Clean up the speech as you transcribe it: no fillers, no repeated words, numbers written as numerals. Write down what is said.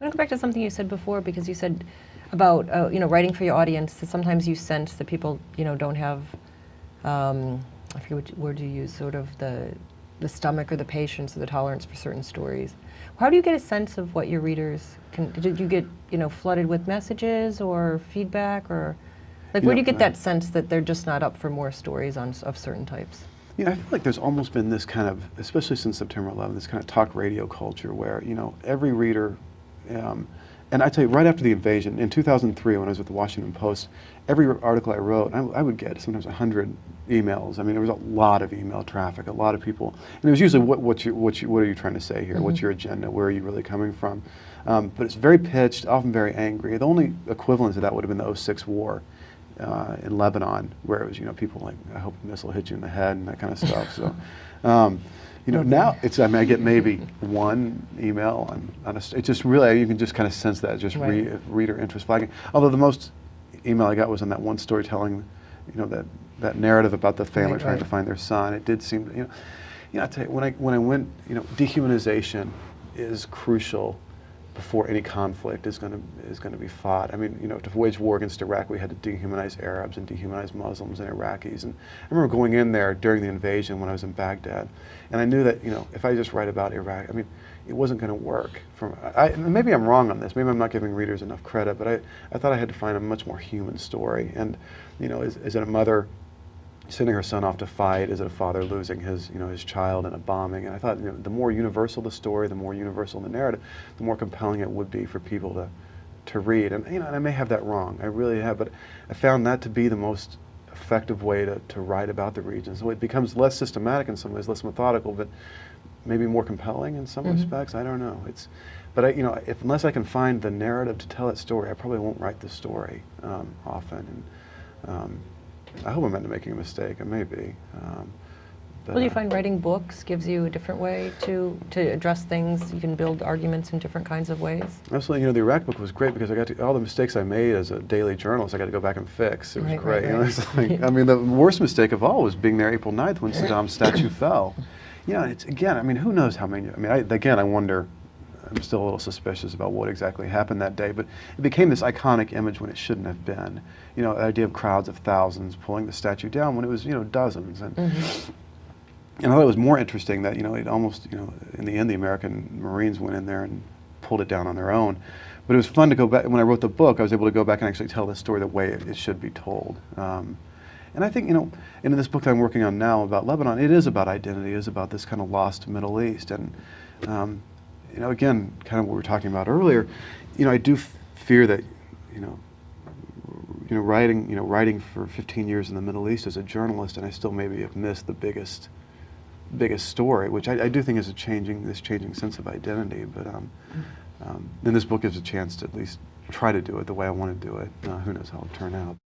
I want to go back to something you said before, because you said about writing for your audience, that sometimes you sense that people don't have, I forget which word you use, sort of the stomach or the patience or the tolerance for certain stories. How do you get a sense of what your readers can? Did you get flooded with messages or feedback, or like where do you get that sense that they're just not up for more stories of certain types? I feel like there's almost been this kind of, especially since September 11th, this kind of talk radio culture where every reader. And I tell you, right after the invasion, in 2003, when I was with the Washington Post, every article I wrote, I would get sometimes 100 emails. I mean, there was a lot of email traffic, a lot of people, and it was usually, what are you trying to say here? Mm-hmm. What's your agenda? Where are you really coming from? But it's very pitched, often very angry. The only equivalent to that would have been the '06 war in Lebanon, where it was, people like, I hope a missile hit you in the head and that kind of stuff. So. Now it's, I get maybe one email it just really, you can just kind of sense that, just reader interest flagging. Although the most email I got was on that one story telling, that narrative about the family trying to find their son. It did seem, I tell you, when I went, dehumanization is crucial before any conflict is going to be fought. I mean, to wage war against Iraq, we had to dehumanize Arabs and dehumanize Muslims and Iraqis. And I remember going in there during the invasion when I was in Baghdad, and I knew that if I just write about Iraq, I mean, it wasn't going to work. Maybe I'm wrong on this. Maybe I'm not giving readers enough credit, but I thought I had to find a much more human story. And is it a mother sending her son off to fight? Is it a father losing his child in a bombing? And I thought, the more universal the story, the more universal the narrative, the more compelling it would be for people to read. And and I may have that wrong, I really have, but I found that to be the most effective way to write about the region. So it becomes less systematic in some ways, less methodical, but maybe more compelling in some respects. I don't know. But unless I can find the narrative to tell that story, I probably won't write the story often. And I hope I'm not making a mistake. I may be. Well, do you find writing books gives you a different way to address things? You can build arguments in different kinds of ways? Absolutely. The Iraq book was great because I got to, all the mistakes I made as a daily journalist, I got to go back and fix. It was great. It's like, I mean, the worst mistake of all was being there April 9th when Saddam's statue fell. It's, again, I mean, who knows how many, I mean, I wonder, I'm still a little suspicious about what exactly happened that day, but it became this iconic image when it shouldn't have been. The idea of crowds of thousands pulling the statue down when it was, dozens. And I thought it was more interesting that, it almost, in the end, the American Marines went in there and pulled it down on their own. But it was fun to go back. When I wrote the book, I was able to go back and actually tell the story the way it should be told. And I think, in this book that I'm working on now about Lebanon, it is about identity. It is about this kind of lost Middle East. And, again, kind of what we were talking about earlier, I do fear that, writing for 15 years in the Middle East as a journalist, and I still maybe have missed the biggest story, which I do think is this changing sense of identity. But then this book gives a chance to at least try to do it the way I want to do it. Who knows how it'll turn out.